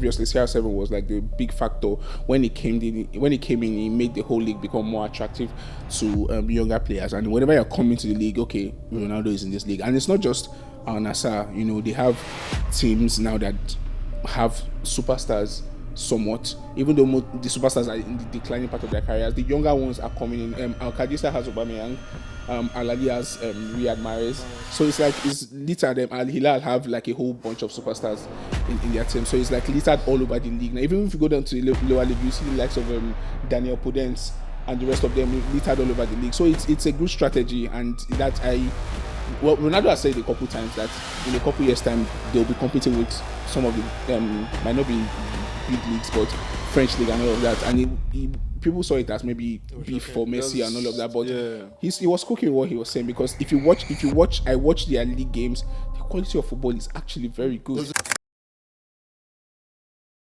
obviously CR7 was like the big factor when he came in. He made the whole league become more attractive to younger players. And whenever you're coming to the league, okay, Ronaldo is in this league, and it's not just Al Nassr. You know, they have teams now that have superstars. Somewhat, even though the superstars are in the declining part of their careers, the younger ones are coming in. Al Qadisa has Aubameyang, Al Ahly has Riyad Mahrez. So it's like it's littered. Al Hilal have like a whole bunch of superstars in their team. So it's like littered all over the league. Now, even if you go down to the lower league, you see the likes of Daniel Podence and the rest of them littered all over the league. So it's a good strategy, and that Ronaldo has said a couple times that in a couple years' time they'll be competing with some of the might not be big leagues, but French league and all of that. And people saw it as maybe beef for Messi and all of that. But he was cooking what he was saying, because if you watch, I watch their league games. The quality of football is actually very good.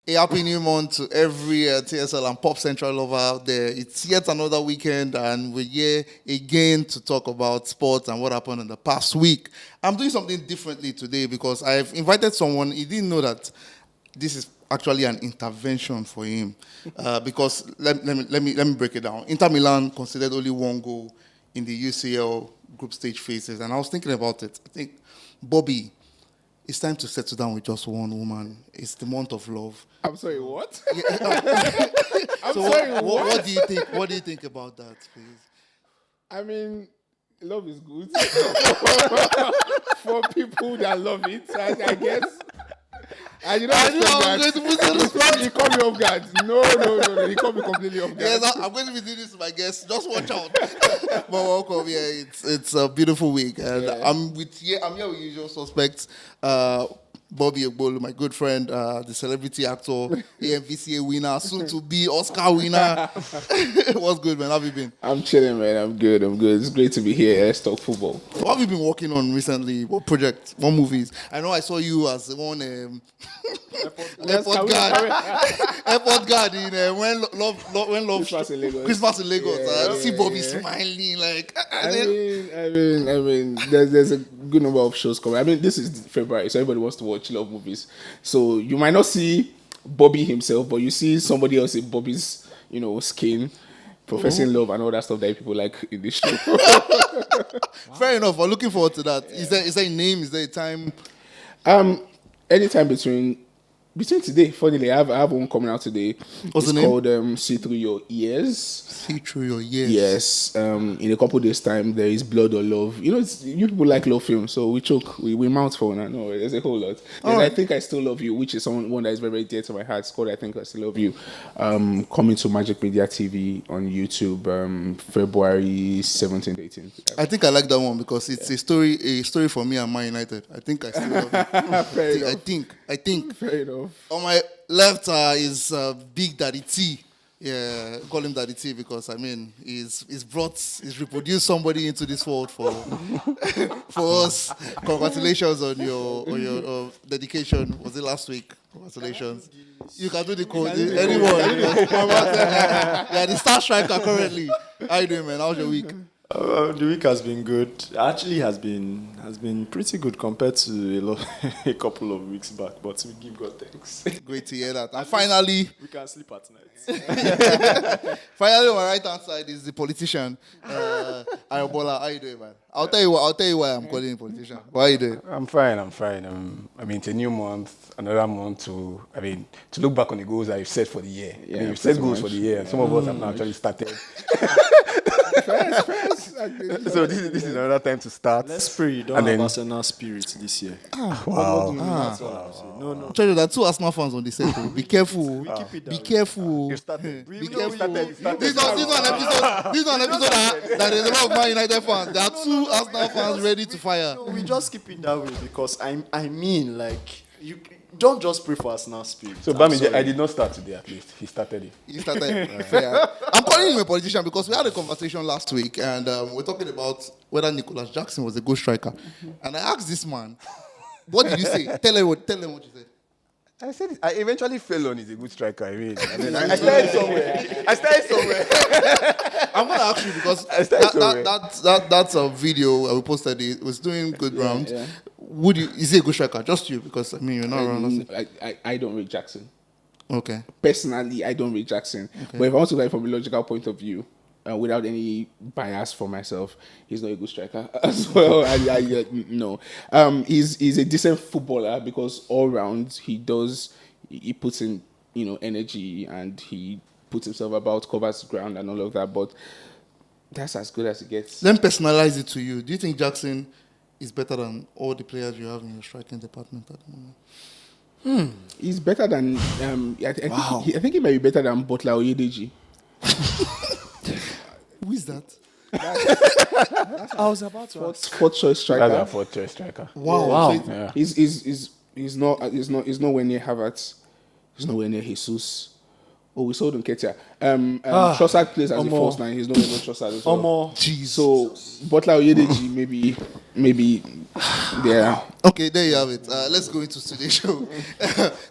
A happy new month to every TSL and Popcentral lover out there. It's yet another weekend, and we're here again to talk about sports and what happened in the past week. I'm doing something differently today because I've invited someone. He didn't know that this is actually an intervention for him. Because let me break it down. Inter Milan conceded only one goal in the UCL group stage phases, and I was thinking about it. I think, Bobby, it's time to settle down with just one woman. It's the month of love. I'm sorry, what? I'm sorry, what do you think? What do you think about that, please? I mean, love is good for people that love it, I guess. And you know, I'm going to put you on the spot. He caught me off guard. No. He caught me completely off guard. Yes, I'm going to be doing this to my guests. Just watch out. But welcome. Yeah, it's a beautiful week, and I'm here with usual suspects. Bobby Ogbolu, my good friend, the celebrity actor, AMVCA winner, soon to be Oscar winner. What's good, man? How have you been? I'm chilling, man. I'm good. It's great to be here. Let's talk football. What have you been working on recently? What projects? What movies? I know I saw you as one airport guard in when love Christmas in Lagos. I see Bobby smiling like. I mean, there's a good number of shows coming. I mean, this is February, so everybody wants to watch love movies. So you might not see Bobby himself, but you see somebody else in Bobby's, skin, professing love and all that stuff that people like in this show. Fair enough. I'm looking forward to that. Is there a name? Is there a time? Anytime between today. Funnily, I have one coming out today. What's the name? It's called See Through Your Ears. See Through Your Ears. Yes. In a couple of days' time, there is Blood or Love. You people like love films, so we choke. We mount for one. No, there's a whole lot. I Think I Still Love You, which is one that is very, very dear to my heart. It's called I Think I Still Love You. Coming to Magic Media TV on YouTube, February 17th, 18th. I think I like that one because it's a story for me and Man United. I think I still love you. I think. Fair enough. On my left is Big Daddy T. Yeah, call him Daddy T because he's reproduced somebody into this world for us. Congratulations on your dedication. Was it last week? Congratulations. You can do the code. Anyone. Yeah, the star striker currently. How you doing, man? How's your week? The week has been good. Actually, has been pretty good compared to a couple of weeks back. But we give God thanks. Great to hear that. And finally, we can sleep at night. Finally, on my right hand side is the politician, Ayobola. How you doing, man? I'll tell you why I'm calling him politician. Why are you doing? I'm fine. It's a new month, another month to look back on the goals that you've set for the year. Yeah, you've set goals for the year. Some of us have not actually started. First. So this is another time to start. Let's pray you don't have Arsenal spirit this year. Wow. No. Tell you that 2 Arsenal fans on the set. Be careful. Be careful. You started. Be careful. This is not an episode that there's a lot of Man United fans. There are 2 Arsenal fans ready to fire. No, we just keep it that way because you don't just pray for Arsenal spirit. So Bami, I did not start today. At least he started it. You started. Fair. I'm calling him a politician because we had a conversation last week and we're talking about whether Nicholas Jackson was a good striker. And I asked this man, what did you say? Tell him what you said. I said I eventually fell on he's a good striker. I started somewhere. I'm gonna ask you because that's a video we posted. It was doing good rounds. Yeah. Is he a good striker? Just you, because you're not around. I don't rate Jackson. Okay. Personally, I don't rate Jackson. But if I want to look at it from a logical point of view, without any bias for myself, he's not a good striker as well. No. He's a decent footballer because all round he puts in, energy, and he puts himself about, covers ground and all of that. But that's as good as it gets. Let me personalize it to you. Do you think Jackson is better than all the players you have in your striking department at the moment? He's better than I think he might be better than Butler or Yedeji. Who is that? I was about to ask. Fourth choice striker. That's our fourth choice striker. Wow. So Yeah. He's nowhere near Havertz. He's nowhere near Jesus. Oh, we sold Nketiah. Trossard plays as a false nine. He's nowhere near Trossard as well. So Butler or Yedeji, maybe there. Okay, there you have it. Let's go into today's show.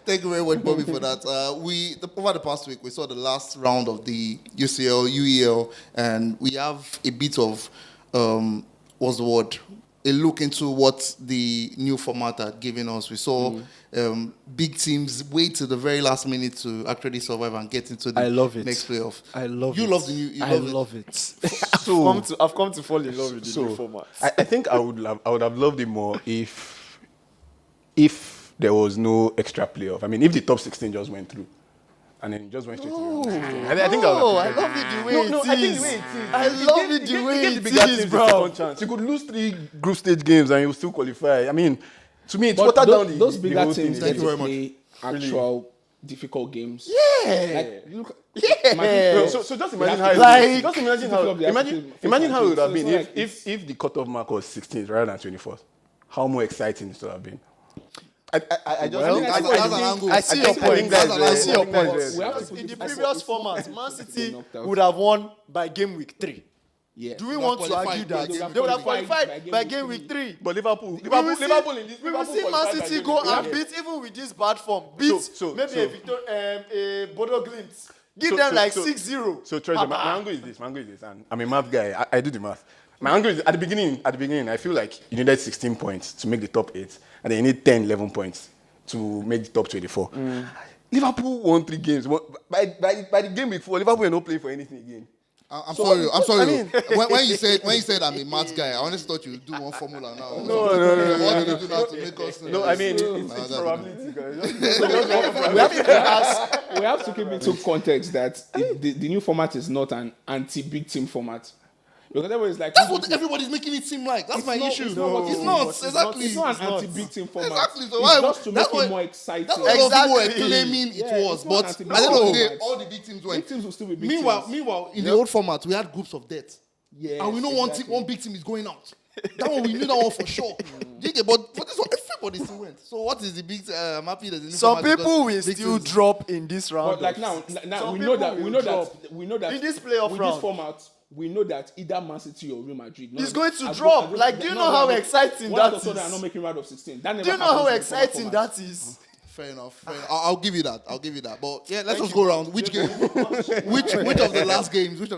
Thank you very much, Bobby, for that. Over the past week, we saw the last round of the UCL, UEL, and we have a bit of, what's the word? A look into what the new format had given us. We saw big teams wait till the very last minute to actually survive and get into the next playoff. I love you it. Love the new. You I love it. I've come to fall in love with the new format. I think I would have loved it more if there was no extra playoff. I mean, if the top 16 just went through. And then it just went straight to the round. I think I love it the way it is. I think the way it is. I love it the way the bigger it teams is, a bro. second chance. You could lose 3 group stage games and you will still qualify. I mean, to me, it's But watered down those the bigger whole teams thing. get to play actual difficult games. Yeah. So just imagine how it would have been if the cutoff mark was 16th rather than 24th. How more exciting it would have been. I see your point. I see your point. We have to put In the it- previous format, Man City would have won by game week 3. Yeah. Do we want to argue that? They would have qualified by game week 3. But Liverpool We will see Liverpool Man qualified City by go game and week beat, even with this bad form, beat So- maybe so- a Bodo Glimt. Give them 6-0. So Treasure, my angle is this, and I'm a math guy. I do the math. My angle is at the beginning, I feel like you needed 16 points to make the top 8, and then you need 10, 11 points to make the top 24. Liverpool won 3 games. By the game week 4, Liverpool were not playing for anything again. I'm sorry. I mean- when you said I'm a math guy, I honestly thought you would do one formula now. No. What did you do now to make us? No, I mean, it's probability. We have to keep into context that the new format is not an anti-big team format. Because everybody's like, That's what everybody's making it seem like. That's my issue. It's not. Exactly. It's not an anti-big team format. Exactly. So It's why? just to That's make what- it more exciting. That's what a lot of people were Exactly. claiming it Yeah, was. it's not But an at the anti-big end of the day, format. all the big teams went. Big teams will still be big Meanwhile, teams. in the old format, we had groups of death. Yes, And we know exactly. one big team is going out. That one, we knew that one for sure. But for this one, everybody still went. So what is the big? I'm happy there's a new Some format people will because big still teams- drop in this round. But like now Some we know that people we will know that we know that in this playoff with round. this format, we know that either Man City or Real Madrid It's going to drop. Like, do you know how exciting that is? They are not making round of 16. That never Do you know how happens in the exciting format. that is? Fair enough. I'll give you that. But yeah, let's just go around. Which game? which of the last games? Which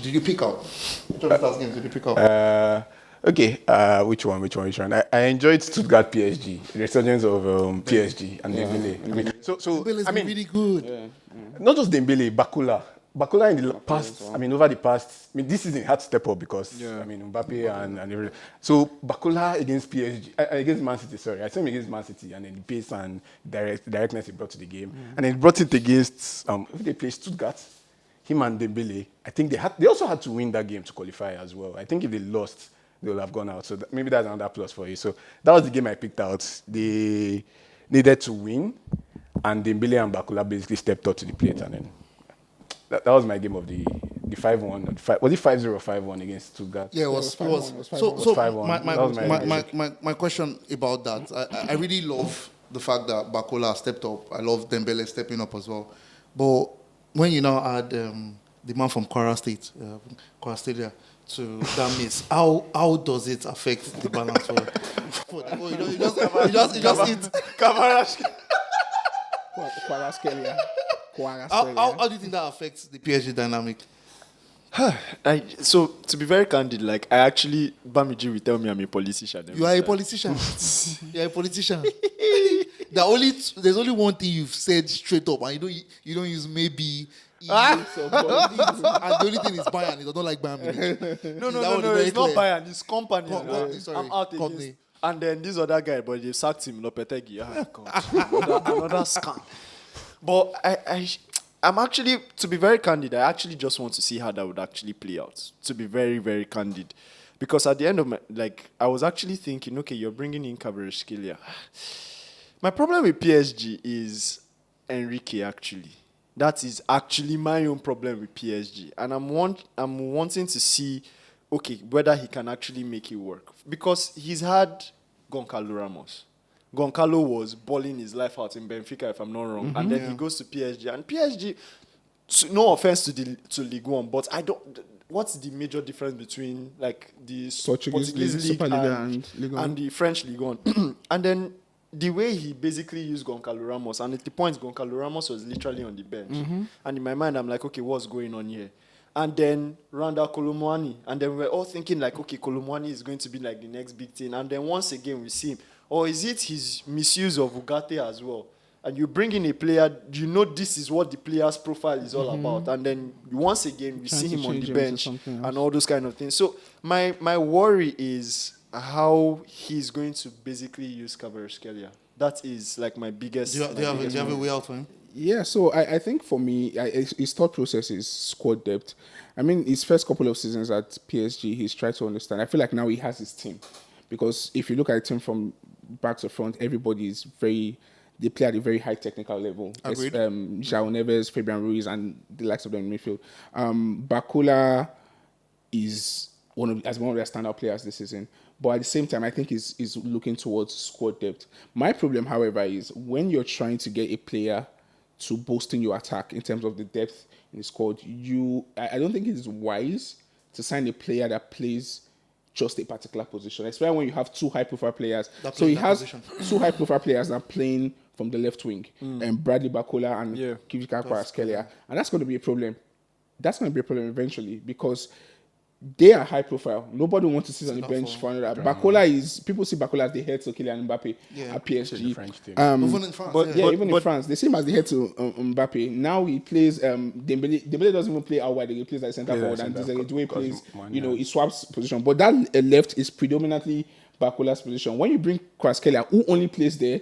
did you pick out? Which of the last games did you pick out? Which one? I enjoyed Stuttgart PSG, the resurgence of PSG and Dembele. I mean, Dembele's I mean, been really good. not just Dembele, Bakula. Bakula in the past, over the past, this season had to step up because, Mbappe and everything. So Bakula against PSG, against Man City, sorry. I saw him against Man City and then the pace and directness he brought to the game. And then he brought it against, if they play Stuttgart, him and Dembele, I think they also had to win that game to qualify as well. I think if they lost, they would have gone out. So maybe that's another plus for you. So that was the game I picked out. They needed to win, and Dembele and Bakula basically stepped up to the plate, and then that was my game of the 5-1. Was it 5-0 or 5-1 against Stuttgart? Yeah, it was. It was 5-1. So 5-1. That was my question about that, I really love the fact that Bakula stepped up. I love Dembele stepping up as well. But when you now add the man from Kwara State, Kwara State, to that miss, how does it affect the balance for you just hit how do you think that affects the PSG dynamic? So to be very candid, like Bamiji will tell me I'm a politician. You are a politician. You are a politician. There's only one thing you've said straight up, and you don't use maybe. And the only thing is Bayern. You don't like Bayern. No, it's not Bayern. It's company. I'm out Company. against. And then this other guy, but they sacked him. Lopetegui. Another scam. But I'm actually, to be very candid, I actually just want to see how that would actually play out. To be very, very candid. Because at the end of I was actually thinking, okay, you're bringing in Kvaratskhelia. My problem with PSG is Enrique, actually. That is actually my own problem with PSG. And I'm wanting to see, okay, whether he can actually make it work. Because he's had Goncalo Ramos. Goncalo was balling his life out in Benfica, if I'm not wrong. And then he goes to PSG. And PSG, no offense to Ligue 1, but I don't... What's the major difference between the Portuguese League and the French Ligue 1? And then the way he basically used Goncalo Ramos, and at the point Goncalo Ramos was literally on the bench. And in my mind, I'm like, okay, what's going on here? And then Randa Kolomwani. And then we're all thinking okay, Kolomwani is going to be the next big thing. And then once again, we see him. Or is it his misuse of Ugarte as well? And you bring in a player, this is what the player's profile is all about. And then once again, we see him on the bench and all those kind of things. So my worry is how he's going to basically use Kvaratskhelia. That is my biggest... Do you have a way out for him? Yeah, so I think for me, his thought process is squad depth. I mean, his first couple of seasons at PSG, he's tried to understand. I feel like now he has his team. Because if you look at the team from back to front, everybody is they play at a very high technical level. Agreed. João Neves, Fabian Ruiz, and the likes of them in midfield. Bakula is one of their standout players this season. But at the same time, I think he's looking towards squad depth. My problem, however, is when you're trying to get a player to boost in your attack in terms of the depth in the squad, I don't think it is wise to sign a player that plays just a particular position, especially when you have two high-profile players. So he has two high-profile players that are playing from the left wing, and Bradley Bakola and Kivika Kvaratskhelia. And that's going to be a problem. That's going to be a problem eventually because they are high-profile. Nobody wants to sit on the bench for another. Bakola people see Bakola as the head to Kylian Mbappe at PSG. Even in France. Even in France. They see him as the head to Mbappe. Now he plays, Dembele doesn't even play out wide. He plays as centre forward, and Desiree Doué plays, he swaps position. But that left is predominantly Bakola's position. When you bring Kvaratskhelia, who only plays there,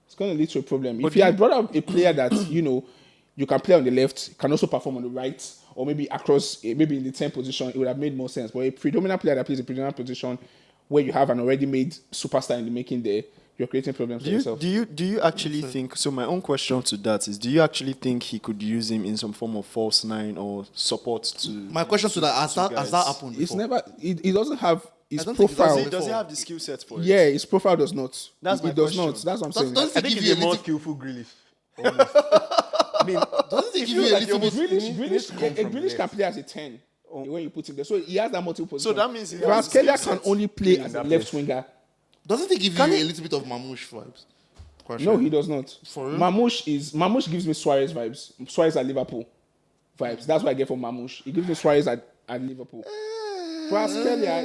it's going to lead to a problem. If you had brought up a player that, you can play on the left, can also perform on the right, or maybe across, maybe in the 10th position, it would have made more sense. But a predominant player that plays a predominant position where you have an already made superstar in the making there, you're creating problems for yourself. Do you actually think, so my own question to that is, do you actually think he could use him in some form of false nine or support to... My question to that, has that happened before? It's never, he doesn't have his think profile. Does he have the skill set for it? Yeah, his profile does not. That's my It does question. not. That's what I'm saying. Doesn't I it think give he's you a a more little... skillful Grealish. Doesn't it give you a little bit... Grealish can play as a 10 when you put him there. So he has that multiple positions. So that means he has Kvaratskhelia skill can set. only play as a left winger. Doesn't it give you a little bit of Mamouche vibes? No, he does not. For real? Mamouche gives me Suarez vibes. Suarez at Liverpool vibes. That's what I get from Mamouche. He gives me Suarez at Liverpool. Kvaratskhelia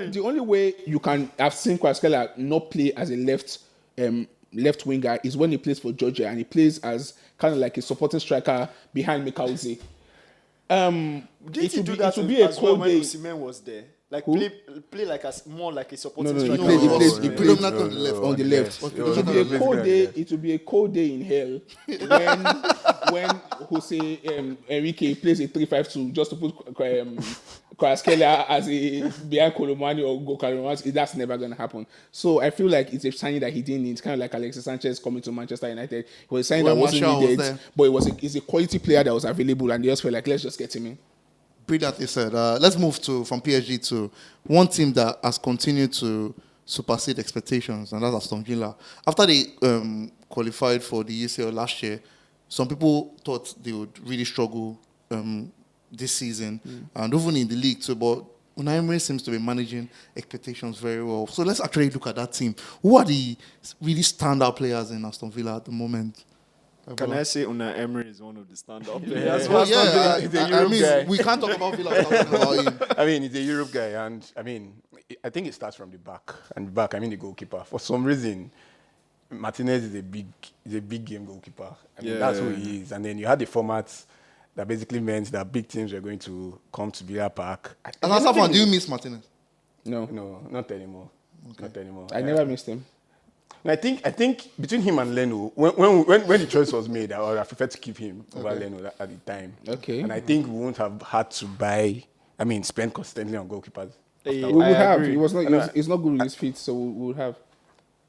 is the only way you can have seen Kvaratskhelia not play as a left winger is when he plays for Georgia and he plays as kind of like a supporting striker behind Mikauzi. Did he do that as well when Osimhen was there? Like play like more like a supporting striker. He plays predominantly on the left. on the left. It will be a cold day in hell when Jose Enrique plays a 3-5-2 just to put Kvaratskhelia as a behind Kolomani or Goncalo. That's never going to happen. So I feel like it's a signing that he didn't need. It's kind of like Alexis Sanchez coming to Manchester United. It was a signing that wasn't needed, but it's a quality player that was available, and they just felt like, let's just get him in. Brilliantly said. Let's move from PSG to one team that has continued to supersede expectations, and that's Aston Villa. After they qualified for the UCL last year, some people thought they would really struggle this season, and even in the league too. But Unai Emery seems to be managing expectations very well. So let's actually look at that team. Who are the really standout players in Aston Villa at the moment? Can I say Unai Emery is one of the stand-up players? That's Well, what's not yeah, doing. He's a I Europe mean, guy. we can't talk about Villa without talking about him. I mean, he's a Europe guy, and I mean, I think it starts from the back. And the back, I mean, the goalkeeper. For some reason, Martinez is a big game goalkeeper. I mean, that's who he is. And then you had the format that basically meant that big teams were going to come to Villa Park. And as a fan, do you miss Martinez? No, not anymore. Not anymore. I never missed him. And I think between him and Leno, when the choice was made, I would have preferred to keep him over Leno at the time. Okay. And I think we wouldn't have had to spend constantly on goalkeepers. We would have. agree. It was not. It's not good with his feet, so we would have.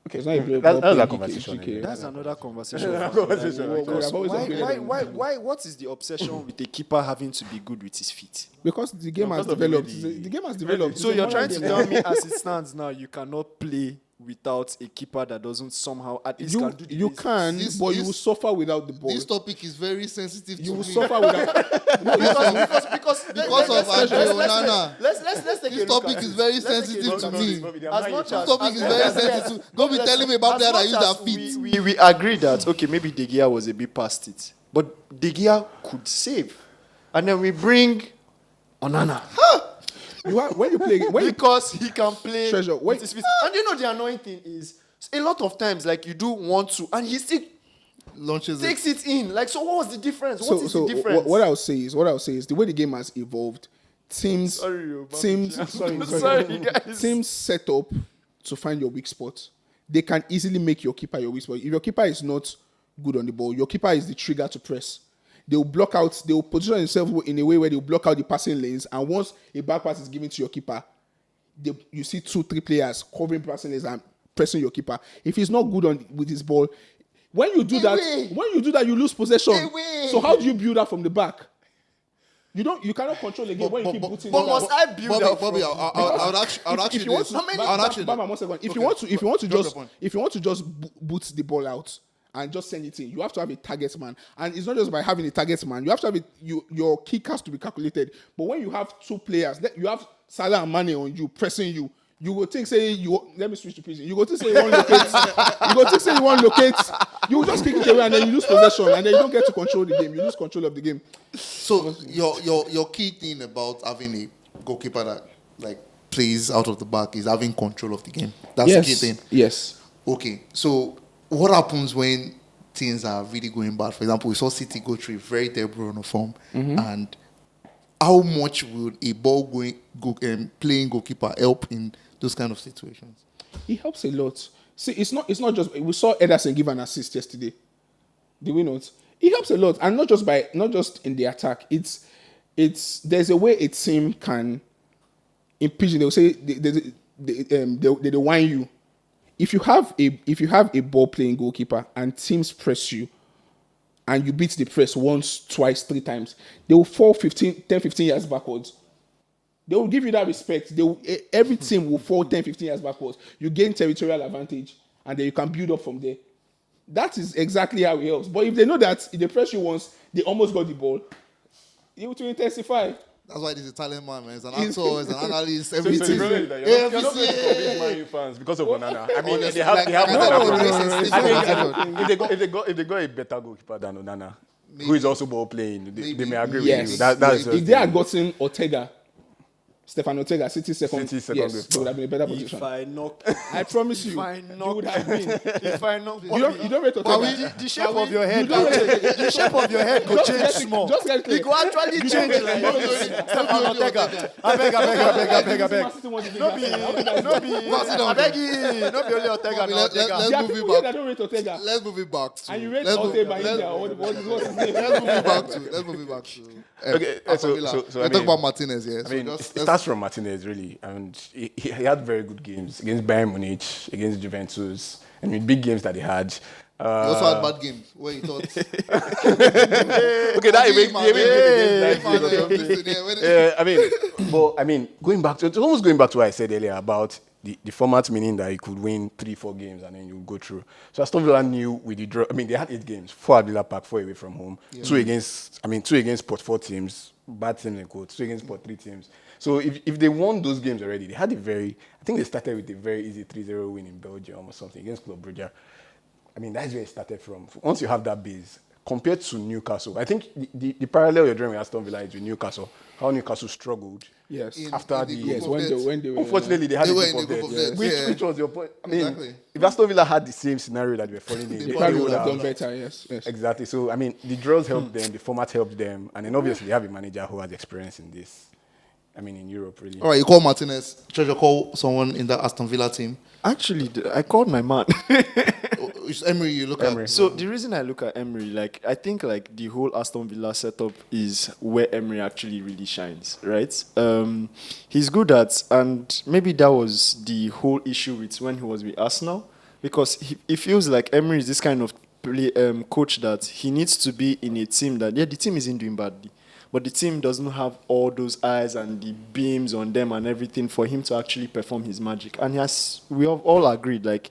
Okay, It's not a great that's ball a playing conversation. GK. anyway. That's another conversation. Because I've always upgraded him. What is the obsession with the keeper having to be good with his feet? Because the game has because of the developed. way The game has developed. So It's a you're modern trying to game. tell me, as it stands now, you cannot play without a keeper that doesn't somehow at least can do the You basics? can, This- but you this- will suffer without the ball. This topic is very sensitive You to will me. suffer without. because Because of Andre Onana. let's take This a look topic at is it. very Let's take a sensitive look to at me. it. As much This topic is very sensitive. Don't be telling me about as players that much use their as feet. we agree that okay, maybe De Gea was a bit past it, but De Gea could save, and then we bring Onana When you play, because he can play Treasure, with his feet. And you know the annoying thing is a lot of times like you do want to, and he still Launches it. takes it in. Like, so what was the difference? What is the difference? what I'll say is the way the game has evolved. Teams Sorry, guys. teams set up to find your weak spot. They can easily make your keeper your weak spot. If your keeper is not good on the ball, your keeper is the trigger to press. They will block out. They will position themselves in a way where they will block out the passing lanes. And once a back pass is given to your keeper, you see 2-3 players covering passing lanes and pressing your keeper. If he's not good with his ball, when you do that, you lose possession. So how do you build up from the back? You cannot control the game when you keep booting. but must I build up Bobby, from- I would ask you this. Baba, 1 second. If you want to just boot the ball out and just send it in, you have to have a target man. And it's not just by having a target man. You have to have your kick has to be calculated. But when you have two players, you have Salah and Mane on you, pressing you, you go think let me switch to prison. You go think say you want locate. You will just kick it away and then you lose possession and then you don't get to control the game. You lose control of the game. So your key thing about having a goalkeeper that like plays out of the back is having control of the game. That's the key thing. Yes. Okay, so what happens when things are really going bad? For example, we saw City go through a very terrible run of form, and how much would a playing goalkeeper help in those kind of situations? It helps a lot. See, it's not just we saw Ederson give an assist yesterday. Did we not? It helps a lot, and not just in the attack. It's there's a way a team can impinge. They'll say they whine you. If you have a ball playing goalkeeper and teams press you, and you beat the press once, twice, 3 times, they will fall 10, 15 years backwards. They will give you that respect. Every team will fall 10, 15 years backwards. You gain territorial advantage, and then you can build up from there. That is exactly how it helps. But if they know that if they press you once, they almost got the ball, it will intensify. That's why this Italian man, man. He's an actor, he's an analyst, So everything. the problem is that you're not going to convince Man U fans because of Onana. I mean, they have if they got a better goalkeeper than Onana, who is also ball playing, they may agree with you. That's if they had gotten Ortega, Stefan Ortega, City second, City second yes, best. they would have been in a better position. If I knock, I promise you, if I you knock, would have been. if I knock, You don't rate Ortega. the shape of your head, the shape of your head could change small. Just get clear. It could actually change like this. Stefan Ortega. I beg. No be only Ortega. No Let's There are move people it here back. that don't rate Ortega. Let's move it back to. And you rate let's move- Ortega by let's- India. What's his name? Let's move it back to. Okay, Aston Villa. so we I talk mean- about Martinez, yeah. I mean, it starts from Martinez, really. And he had very good games against Bayern Munich, against Juventus, and in big games that he had. He also had bad games where he thought. Okay, I mean, it's almost going back to what I said earlier about the format, meaning that you could win 3-4 games and then you go through. So Aston Villa knew with the draw. I mean, they had 8 games, 4 at Villa Park, 4 away from home, 2 against Port 4 teams, bad teams in quotes, 2 against Port 3 teams. So if they won those games already, they had I think they started with a very easy 3-0 win in Belgium or something against Club Brugge. I mean, that's where it started from. Once you have that base, compared to Newcastle, I think the parallel you're drawing with Aston Villa is with Newcastle. How Newcastle struggled. Yes. After when they were unfortunately, they had They the were group in of the group death. of death, yeah. Which was your point? I mean, Exactly. if Aston Villa had the same scenario that they were falling in, They they probably probably would would have have done better. Yes. Exactly. So, I mean, the draws helped them, the format helped them, and then obviously they have a manager who has experience in this. I mean, in Europe, really. All right, you call Martinez. Treasure, call someone in that Aston Villa team. Actually, I called my man. It's Emery you look Emery. at. So the reason I look at Emery, like I think like the whole Aston Villa setup is where Emery actually really shines, right? He's good at, and maybe that was the whole issue with when he was with Arsenal, because it feels like Emery is this kind of coach that he needs to be in a team that the team isn't doing badly, but the team doesn't have all those eyes and the beams on them and everything for him to actually perform his magic. And we have all agreed, like,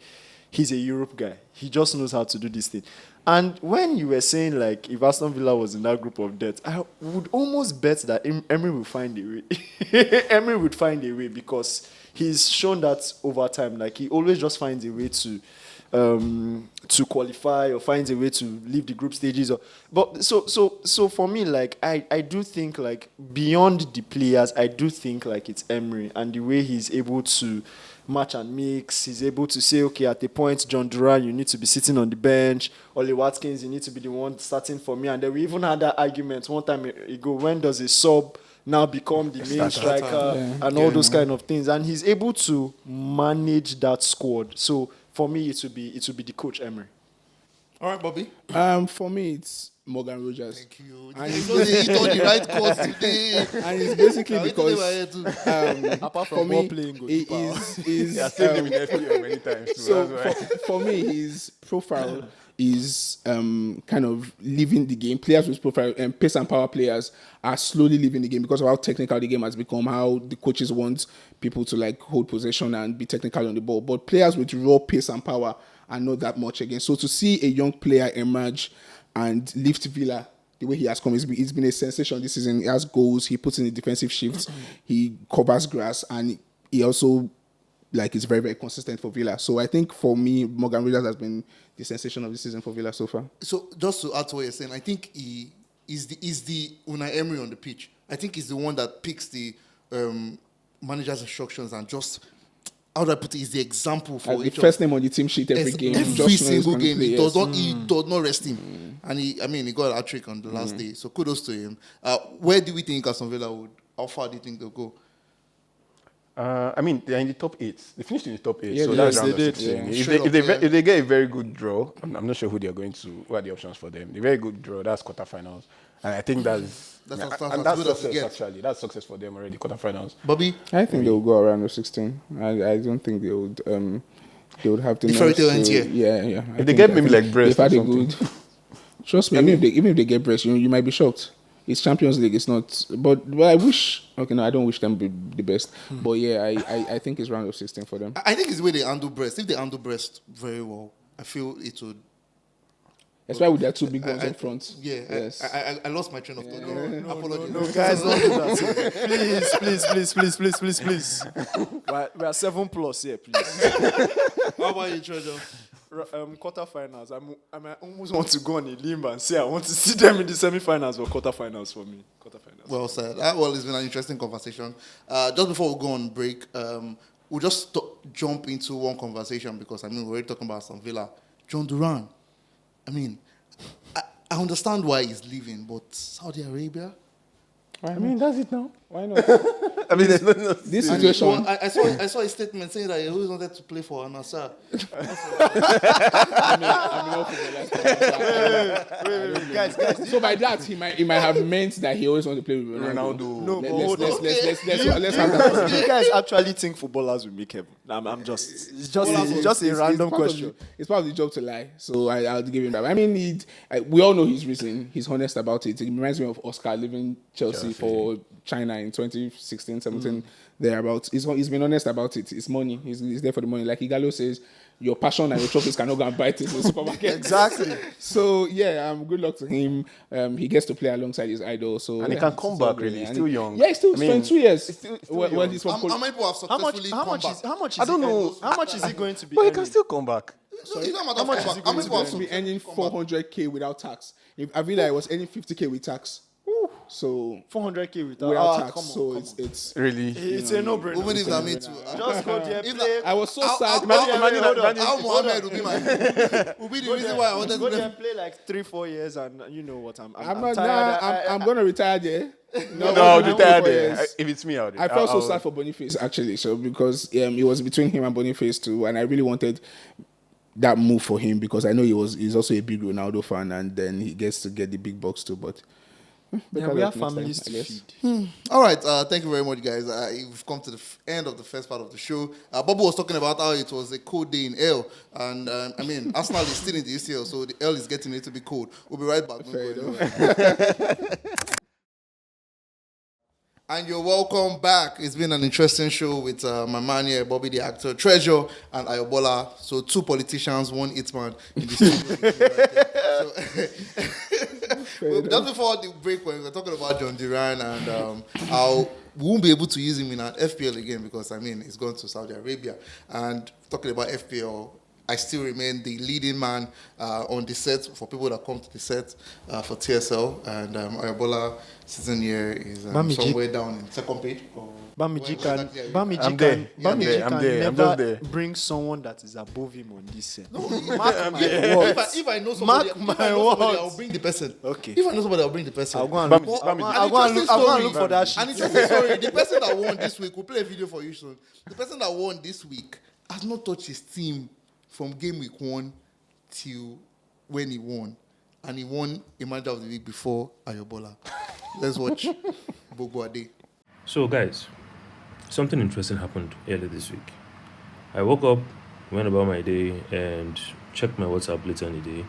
he's a Europe guy. He just knows how to do this thing. And when you were saying, like, if Aston Villa was in that group of death, I would almost bet that Emery will find a way. Emery would find a way, because he's shown that over time. Like, he always just finds a way to qualify, or finds a way to leave the group stages. But so for me, like, I do think, like, beyond the players, I do think, like, it's Emery and the way he's able to match and mix. He's able to say, okay, at a point, John Duran, you need to be sitting on the bench. Oli Watkins, you need to be the one starting for me. And then we even had that argument one time ago. When does a sub now become the main striker and all those kind of things? And he's able to manage that squad. So for me, it would be the coach Emery. All right, Bobby. For me, it's Morgan Rogers. Thank you. And You know they hit on the right course today. And it's basically Now, because Apart for from me, ball playing he goalkeeper. is Yeah, I saved him in FPL many times too. so That's why. for me, his profile is kind of leaving the game. Players with profile and pace and power players are slowly leaving the game because of how technical the game has become, how the coaches want people to like hold possession and be technical on the ball. But players with raw pace and power are not that much again. So to see a young player emerge and lift Villa the way he has come, it's been a sensation this season. He has goals, he puts in the defensive shifts, he covers grass, and he also is very, very consistent for Villa. So I think for me, Morgan Rogers has been the sensation of the season for Villa so far. So just to add to what you're saying, I think he is the Unai Emery on the pitch. I think he's the one that picks the manager's instructions and just, how do I put it, is the example for The each first name on the team sheet every game. Every Just knows single he's game, gonna he play, does not rest him. And he got a hat-trick on the last day. So kudos to him. Where do we think Aston Villa would, how far do you think they'll go? I mean, they're in the top 8. They finished in the top 8, Yeah, so they- that's yes, round they of did, 16. yeah. If they get a very good draw, I'm not sure who they're going to. What are the options for them? A very good draw, that's quarterfinals, and I think that's That's and as that's good as it success gets. actually. That's success for them already. Quarterfinals. Bobby? I think they'll go around the 16. I don't think they would have the The fairy nerves tale ends here. Yeah. If they get maybe like Brest they've had or a something. good. Trust me, even if they get Brest, you might be shocked. It's Champions League. It's not. But I wish. Okay, no, I don't wish them be the best. But yeah, I think it's round of 16 for them. I think it's the way they handle Brest. If they handle Brest very well, I feel it would. Especially with their two big guns up front. Yeah, Yes. I lost my train of thought. Apologies. No, guys, don't do that. Please. We are 7+ here, please. How about you, Treasure? Quarterfinals. I almost want to go on a limb and say I want to see them in the semi-finals or quarterfinals for me. Quarterfinals. Well said. Well, it's been an interesting conversation. Just before we go on break, we'll just jump into one conversation because, we're already talking about Aston Villa. John Duran. I understand why he's leaving, but Saudi Arabia? I mean, that's it now. Why not? I mean, there's no This And situation. well, I saw a statement saying that he always wanted to play for Al-Nassr. Guys. So by that, he might have meant that he always wanted to play with Ronaldo. Ronaldo. No, but Let's hold on. let's have that. Do you guys actually think footballers will make heaven? I'm just. It's just a random part of question. it's part of the job to lie, so I'll give him that. I mean, we all know his reason. He's honest about it. It reminds me of Oscar leaving Chelsea for China in 2016, 17, thereabouts. He's been honest about it. It's money. He's there for the money. Like Igalo says, your passion and your trophies cannot go and buy it in the supermarket. Exactly. So yeah, good luck to him. He gets to play alongside his idol. So And he yeah, can it's come all back, good, really. He's and still young. Yeah, he's still I mean, 22 years. he's still Well, young. he's from How many people have How much successfully come back? is I don't know. How much is he going to be? But he can earning? still come back. Sorry, you know How much is he going to Supposed to be earning 400k without tax. If I feel like I was earning 50k with tax. So 400k without tax. Come on, so come it's Really? It's a no-brainer. Even if I'm into Just go there, play. I was so sad. how Mohammed will be the reason why I wanted Go to there, play like 3-4 years, and you know what? I'm I'm tired. I'm gonna retire there. No, I'm retired for there. years. If it's me, I'll do. I felt so sad for Boniface actually. So because it was between him and Boniface too, and I really wanted that move for him because I know he's also a big Ronaldo fan, and then he gets to get the big bucks too. But Yeah, we have families to feed. All right, thank you very much, guys. We've come to the end of the first part of the show. Bobo was talking about how it was a cold day in L, and I mean, Arsenal is still in the UCL, so the L is getting a little bit cold. We'll be right back. And you're welcome back. It's been an interesting show with my man here, Bobby the actor, Treasure, and Ayobola. So 2 politicians, 1 hitman in the studio. Just before the break, when we were talking about John Duran and how we won't be able to use him in an FPL again because, I mean, he's gone to Saudi Arabia. And talking about FPL, I still remain the leading man on the set for people that come to the set for TSL. And Ayobola sitting here is somewhere down in second page. Bamiji can I'm just there. bring someone that is above him on this set. No, if I know somebody, I'll bring the person. Okay. If I know somebody, I'll bring the person. I'll go and look for that shit. And it's just sorry, the person that won this week, we'll play a video for you soon. The person that won this week has not touched his team from game week 1 till when he won. And he won a manager of the week before Ayobola. Let's watch Bogo Ade. So guys, something interesting happened earlier this week. I woke up, went about my day and checked my WhatsApp later in the day,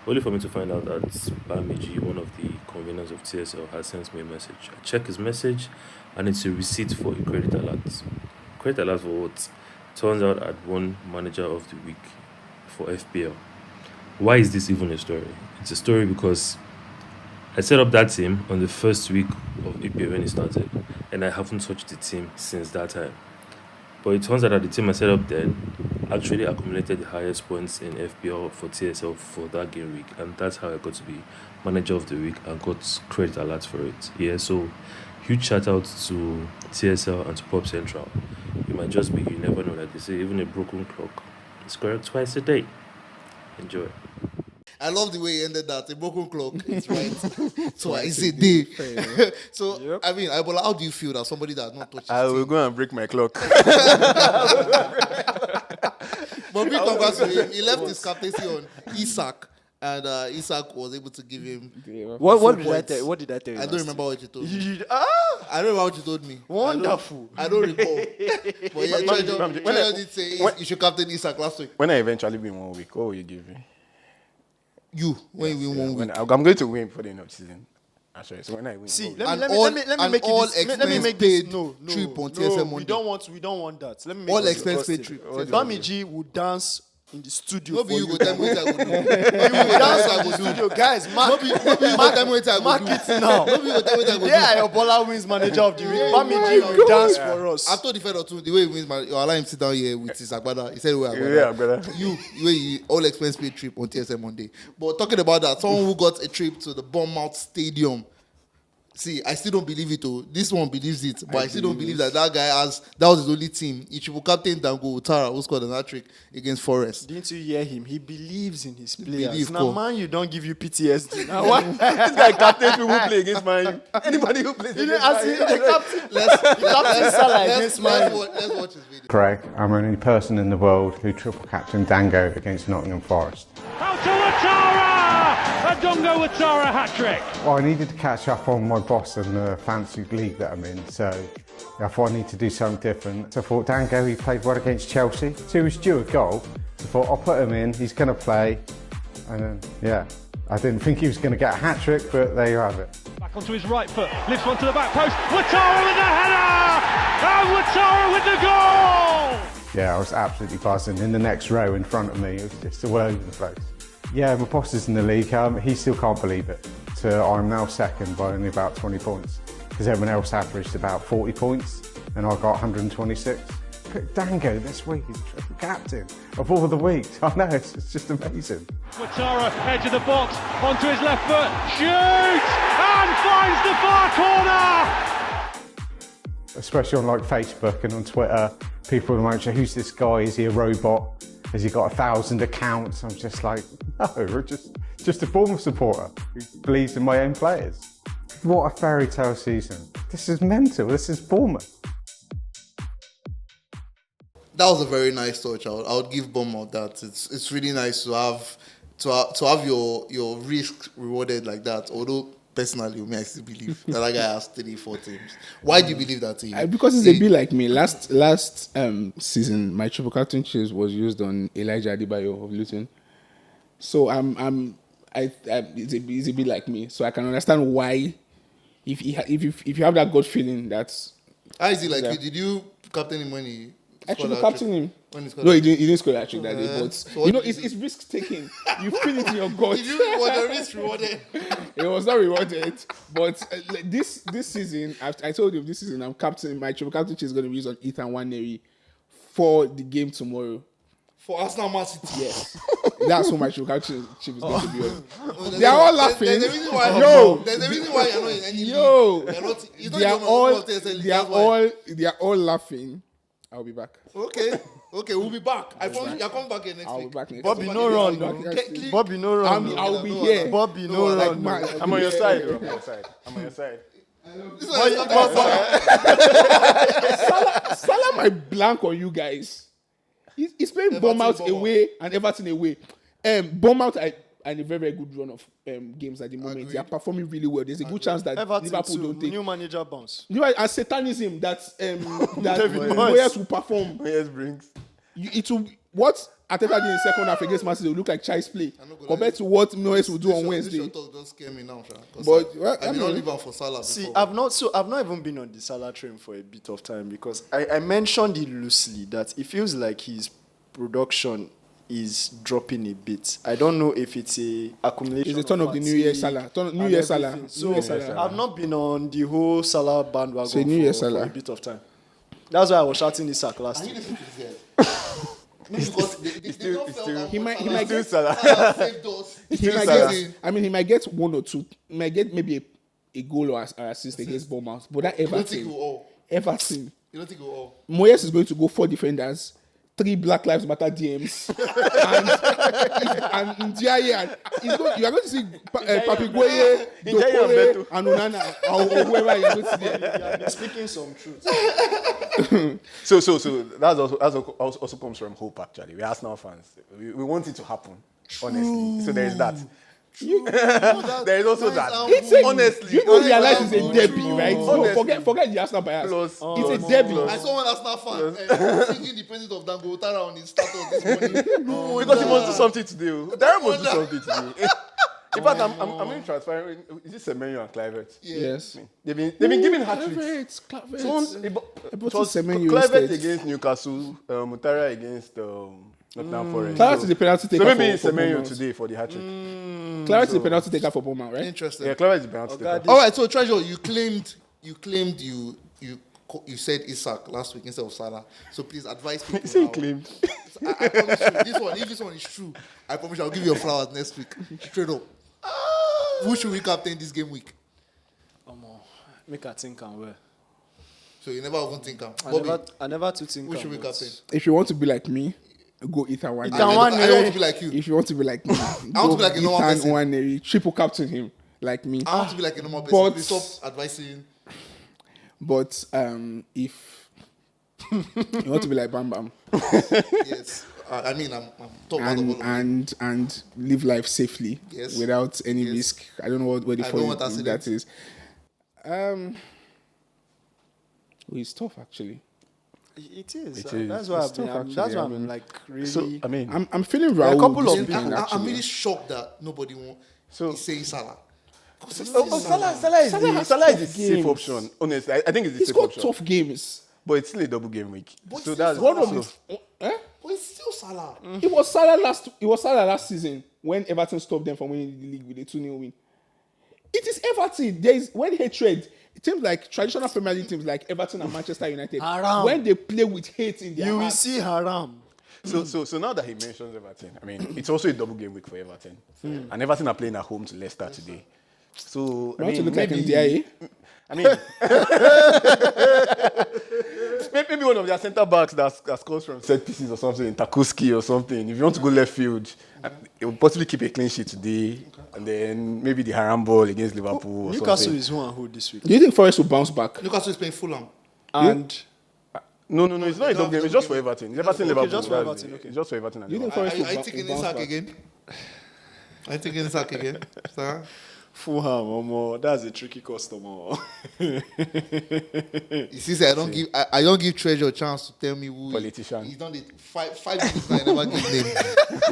only for me to find out that Bamiji, one of the conveners of TSL, has sent me a message. I check his message and it's a receipt for a credit alert. Credit alert for what? Turns out I'd won manager of the week for FPL. Why is this even a story? It's a story because I set up that team on the first week of EPL when it started, and I haven't touched the team since that time. But it turns out that the team I set up then actually accumulated the highest points in FPL for TSL for that game week, and that's how I got to be manager of the week and got credit alert for it. Yeah, so huge shout out to TSL and to Popcentral. It might just be, you never know, like they say, even a broken clock is correct twice a day. Enjoy. I love the way he ended that. A broken clock is right twice a day. So, yep. I mean, Ayobola, how do you feel that somebody that has not touched his I will team? go and break my clock. But big congrats to him. He left his captaincy on Isak. And Isak was able to give him. What did I tell you? What did I tell you? I don't remember what you told me. You, I don't remember what you told me. Wonderful. I don't recall. But yeah, Treasure did say you should captain Isak last week. When I eventually win 1 week, what will you give me? You, when you win 1 week. I'm going to win for the end of the season. Actually, so when I win, see, let let me make this. No, trip on TSM Monday. We don't want that. Let me make all this expense paid trip. Bamiji would dance in the studio. Maybe you go tell me what I would do. Dance in the studio, guys. Mark it now. Maybe you go tell me what I would do. Yeah, Ayobola wins manager of the week. Bamiji will dance for us. I've told the fellow too. The way he wins, you allow him sit down here with his agbada. He said, "Where agbada?" You all expense paid trip on TSM Monday. But talking about that, someone who got a trip to the Bournemouth Stadium. See, I still don't believe it. This one believes it, but I still don't believe that guy that was his only team. He should be captain Dango Utara, who scored an hat-trick against Forest. Didn't you hear him? He believes in his players. Believe, now, man, you don't give you PTSD. Now, what? This guy captain people who play against Man. Anybody who plays against Man. Let's watch his video. Craig, I'm the only person in the world who triple captained Dango against Nottingham Forest. Out to Ouattara! A Dongo Ouattara hat-trick! Well, I needed to catch up on my boss in the fantasy league that I'm in, so I thought I need to do something different. So I thought Dango, he played well against Chelsea, so he was due a goal. So I thought I'll put him in, he's going to play, and then, yeah. I didn't think he was going to get a hat-trick, but there you have it. Back onto his right foot, lifts one to the back post, Ouattara with the header! And Ouattara with the goal! Yeah, I was absolutely buzzing. In the next row in front of me, it was just all over the place. Yeah, my boss is in the league, he still can't believe it. So I'm now second by only about 20 points, because everyone else averaged about 40 points, and I got 126. picked Dango this week as triple captain of all the weeks. I know, it's just amazing. Ouattara, edge of the box, onto his left foot, shoots and finds the far corner. Especially on like Facebook and on Twitter, people are like, who's this guy? Is he a robot? Has he got 1,000 accounts? I'm just like, no, we're just a Bournemouth supporter who believes in my own players. What a fairy tale season. This is mental. This is Bournemouth. That was a very nice touch. I would give Bournemouth that. It's really nice to have your risk rewarded like that. Although personally, I still believe that guy has 3-4 teams. Why do you believe that? Because it's a bit like me. Last season, my triple captainship was used on Elijah Adebayo of Luton. So it's a bit like me. So I can understand why, if you have that gut feeling, that's. How is it like you? Did you captain him when he? I triple captain him. No, he didn't score that trick that day. But so it's risk taking. You feel it in your gut. Did you reward the risk rewarded? It was not rewarded. But this season, I told you this season, my triple captainship is going to be used on Ethan Nwaneri for the game tomorrow. For Arsenal Man City. Yes. That's what my triple captainship is going to be on. They are all laughing. There's a reason why. There's a reason why you're not in any league. They are all laughing. I'll be back. Okay, we'll be back. I promise you, you're coming back here next week. I'll be back next Bobby, week. no run. Bobby, no run. I'll be here. Bobby, no run. I'm on your side. I'm on your side. Salah might blank on you guys. He's playing Bournemouth away and Everton away. Bournemouth and a very, very good run of games at the moment. Agreed. They are performing really well. There's a good chance that Everton Liverpool don't take. New manager bounce. And Satanism that Moyes will perform. Moyes brings. It will what Arteta did in second half against Man City will look like child's play compared to what Moyes will do on Wednesday. This talk don't scare me now, but I did not leave out for Salah. See, I've not even been on the Salah train for a bit of time because I mentioned it loosely that it feels like his production is dropping a bit. I don't know if it's a accumulation. It's a turn of the New Year Salah. New Year Salah. So I've not been on the whole Salah bandwagon for a bit of time. That's why I was shouting Isak last week. He might get Salah. He might get one or two. He might get maybe a goal or assist against Bournemouth. But that Everton. You don't think it will all? Moyes is going to go 4 defenders, 3 Black Lives Matter DMs, and Ndiaye, you are going to see Papi Gueye, Dokore, and Onana, or whoever you are going to see. They're speaking some truth. So that's also comes from hope. Actually, we're Arsenal fans. We want it to happen, honestly. So there is that. There is also that. Honestly, you don't realize it's a derby, right? No, forget the Arsenal bias. It's a derby. I saw one Arsenal fan singing the praises of Dango Ouattara on his status this morning. Because he wants to do something today. Darren must do something today. In fact, I'm in transferring. Is this Semenyo and Kluivert? Yes. They've been giving hat-tricks. Kluivert against Newcastle, Mutara against Nottingham Forest. Kluivert is the penalty taker. So maybe it's Semenyo today for the hat-trick. Kluivert is the penalty taker for Bournemouth, right? Interesting. Yeah, Kluivert is the penalty taker. All right, so Treasure, you claimed you said Isak last week instead of Salah. So please advise people. He claimed. I promise you, if this one is true, I promise you I'll give you your flowers next week. Straight up. Who should we captain this game week? Make a think and where. So you never even think I never to think. Who should we captain? If you want to be like me, go Ethan Nwaneri. I don't want to be like you. If you want to be like me, I want to be like a normal person. Ethan Nwaneri, triple captain him like me. I want to be like a normal person. Please stop advising. But if you want to be like Bam Bam, yes. I mean, I'm talking and live life safely without any risk. I don't know what the that is. It's tough actually. It is. That's why I'm like really. So, I mean, I'm feeling Raul. There are a couple of people. I'm really shocked that nobody is saying Salah. Salah is the safe option. Honestly, I think it's the safe option. He's got tough games, but it's still a double game week. But So that's one of his. But it's still Salah. It was Salah last season when Everton stopped them from winning the league with a 2-0 win. It is Everton. There is when hatred teams like traditional Premier League teams like Everton and Manchester United, Haram. when they play with hate in their You will hearts, see haram. So now that he mentions Everton, I mean, it's also a double game week for Everton. And Everton are playing at home to Leicester today. So, I want to look like MDIA. I mean, maybe one of their centre backs that scores from set pieces or something, Tarkowski or something. If you want to go left field, it will possibly keep a clean sheet today, and then maybe the haram ball against Liverpool. Or Newcastle something. is who and who this week. Do you think Forest will bounce back? Newcastle is playing Fulham. And No, it's not a double game. It's just for Everton. It's Everton, Okay, Liverpool. just for That's Everton, it. okay. It's just for Everton. And Do you think Liverpool. Forest Are will you taking bounce Isaac back? again? Are you taking Isaac again? Sir? Fulham, that's a tricky customer. You see, I don't give Treasure a chance to tell me who Politician. He's done it 5 minutes now. I never give name.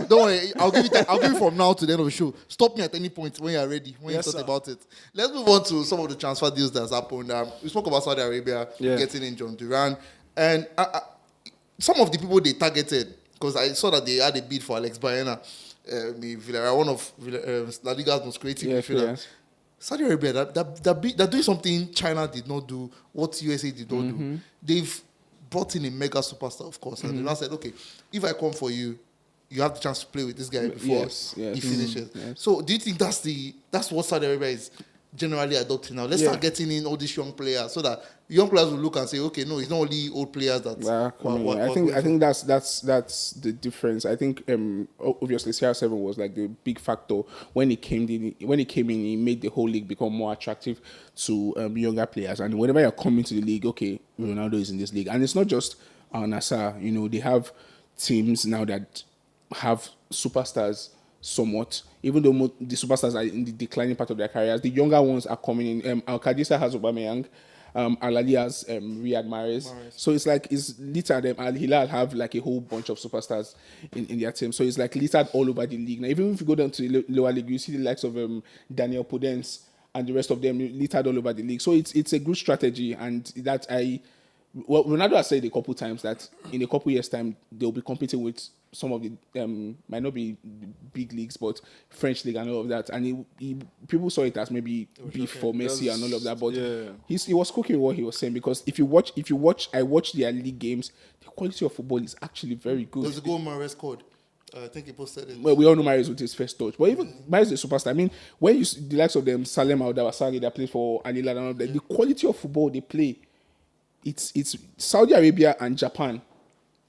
Don't worry, I'll give it from now to the end of the show. Stop me at any point when you're ready. When Yes, you thought sir. about it. Let's move on to some of the transfer deals that's happened. We spoke about Saudi Arabia getting in John Duran, and some of the people they targeted, because I saw that they had a bid for Alex Baena. Villarreal, one of La Liga's most creative midfielders. Saudi Arabia, they're doing something China did not do, what USA did not do. They've brought in a mega superstar, of course, and they now said, okay, if I come for you, you have the chance to play with this guy before he finishes. Yes. So, do you think that's what Saudi Arabia is generally adopting now? Let's start getting in all these young players so that young players will look and say, okay, no, it's not only old players that. I think that's the difference. I think obviously CR7 was like the big factor when he came in. He made the whole league become more attractive to younger players. And whenever you're coming to the league, okay, Ronaldo is in this league, and it's not just Al-Nassr. They have teams now that have superstars. Somewhat, even though the superstars are in the declining part of their careers, the younger ones are coming in. Al Qadisiyah has Aubameyang, Al Ahly has Riyad Mahrez. So it's like it's littered. Al Hilal have like a whole bunch of superstars in their team. So it's like littered all over the league. Now, even if you go down to the lower league, you see the likes of Daniel Podence and the rest of them littered all over the league. So it's a good strategy, and that Ronaldo has said a couple times that in a couple years' time they'll be competing with some of the might not be big leagues, but French league and all of that. And people saw it as maybe beef for Messi and all of that. But he was cooking what he was saying, because if you watch, I watched their league games. The quality of football is actually very good. There's a goal Mahrez scored. I think he posted it. Well, we all know Mahrez with his first touch, but even Mahrez is a superstar. I mean, when you see the likes of them, Salem Al-Dawasari that plays for Al Hilal and all that, the quality of football they play. It's Saudi Arabia and Japan.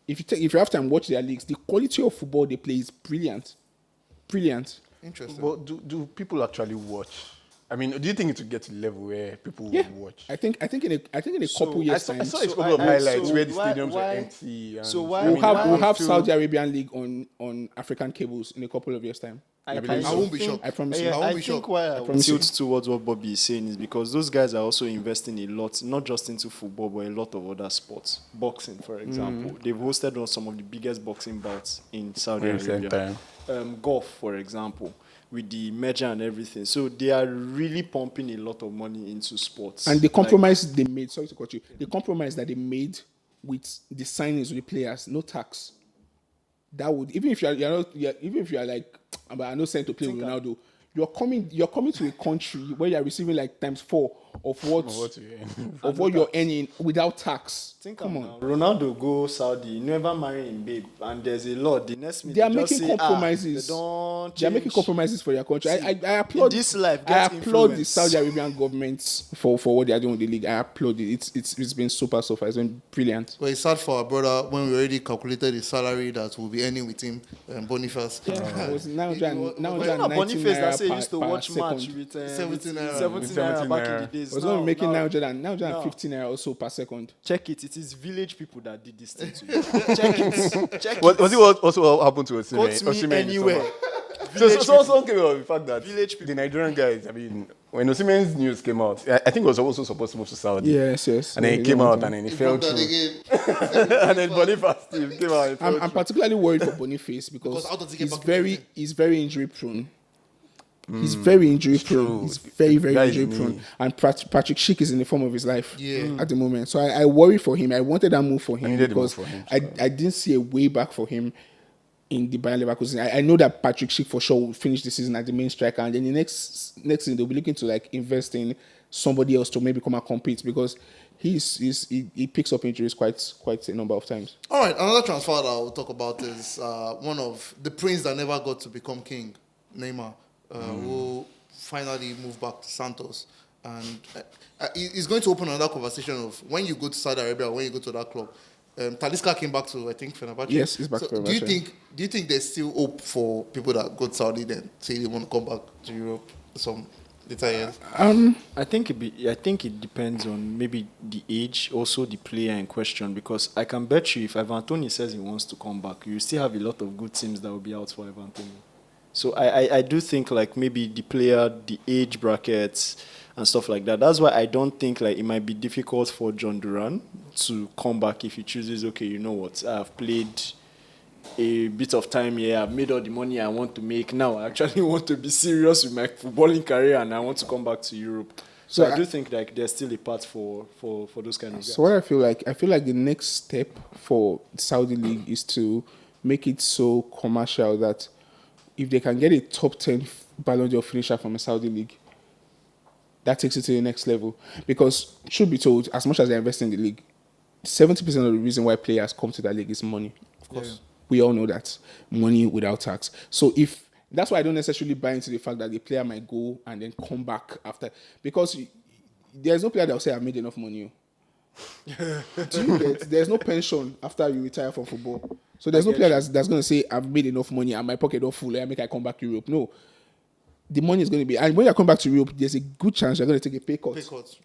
If you have time, watch their leagues. The quality of football they play is brilliant. Interesting. But do people actually watch? I mean, do you think it will get to the level where people will watch? I think in a couple years time, I saw a couple of highlights where the stadiums were empty. And we'll have Saudi Arabian League on African cables in a couple of years time. I won't be shocked. I promise you. I think why I promise you. tilt towards what Bobby is saying is because those guys are also investing a lot, not just into football, but a lot of other sports. Boxing, for example. They've hosted on some of the biggest boxing bouts in Saudi Arabia. Golf, for example, with the merger and everything. So they are really pumping a lot of money into sports. And the compromise they made, sorry to cut you, the compromise that they made with the signings of the players, no tax. That would, even if you are like, I'm not sent to play with Ronaldo, you're coming to a country where you're receiving like times 4 of what you're earning without tax. Come on. Ronaldo go Saudi, never marry him, babe, and there's a lot. The next minute They are making compromises. They are making compromises for their country. I applaud this life. I applaud the Saudi Arabian government for what they are doing with the league. I applaud it. It's been super so far. It's been brilliant. Well, it's sad for our brother when we already calculated the salary that we'll be earning with him, Boniface. It was now Boniface that say he used to watch match with 17 naira. 17 naira back in the days. I was going to be making 915 naira or so per second. Check it. It is village people that did this thing to you. Check it. Was it what also happened to Osimhen? Quote me anywhere. So also came out the fact that Village people. the Nigerian guys, I mean, when Osimhen's news came out, I think it was also supposed to move to Saudi. Yes. And then he came out and then he fell through. And then Boniface came out. I'm particularly worried for Boniface because how does he get back he's very injury prone. He's very injury prone. He's very, very injury prone. And Patrick Schick is in the form of his life at the moment. So I worry for him. I wanted that move for him because I didn't see a way back for him in the Bayern Leverkusen. I know that Patrick Schick for sure will finish the season as the main striker, and then the next thing they'll be looking to like invest in somebody else to maybe come and compete because he picks up injuries quite a number of times. All right, another transfer that I'll talk about is one of the prince that never got to become king, Neymar, who finally moved back to Santos. And it's going to open another conversation of when you go to Saudi Arabia, when you go to that club. Talisca came back to, I think, Fenerbahce. Yes, he's back to Fenerbahce. Do you think there's still hope for people that go to Saudi then say they want to come back to Europe some later years? I think it depends on maybe the age, also the player in question. Because I can bet you, if Ivan Toney says he wants to come back, you still have a lot of good teams that will be out for Ivan Toney. So I do think like maybe the player, the age brackets and stuff like that. That's why I don't think like it might be difficult for John Duran to come back if he chooses, okay, you know what, I've played a bit of time here, I've made all the money I want to make. Now I actually want to be serious with my footballing career and I want to come back to Europe. So I do think like there's still a path for those kind of guys. So what I feel like the next step for the Saudi League is to make it so commercial that if they can get a top 10 Ballon d'Or finisher from a Saudi League, that takes it to the next level. Because, should be told, as much as they invest in the league, 70% of the reason why players come to that league is money. Of course. Yeah. We all know that. Money without tax. So that's why I don't necessarily buy into the fact that the player might go and then come back after. Because there's no player that will say, I've made enough money. Do you get? There's no pension after you retire from football. So there's no player that's going to say, I've made enough money and my pocket don't full, I come back to Europe. No. The money is going to be, and when you come back to Europe, there's a good chance you're going to take a pay cut.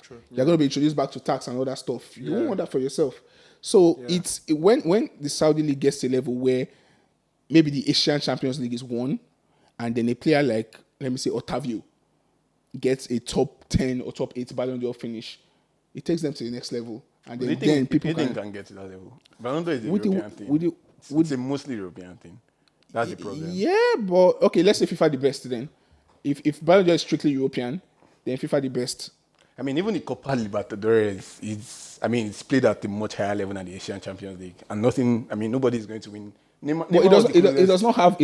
True. You're going to be introduced back to tax and all that stuff. You don't want that for yourself. So it's when the Saudi League gets to a level where maybe the Asian Champions League is won, and then a player like, let me say, Otavio gets a top 10 or top 8 Ballon d'Or finish, it takes them to the next level. And then people can get to that level. Ballon d'Or is a European thing. It's a mostly European thing. That's the problem. Yeah, but okay, let's say FIFA the best then. If Ballon d'Or is strictly European, then FIFA the best. I mean, even the Copa Libertadores it's played at a much higher level than the Asian Champions League, and nobody is going to win. It does not have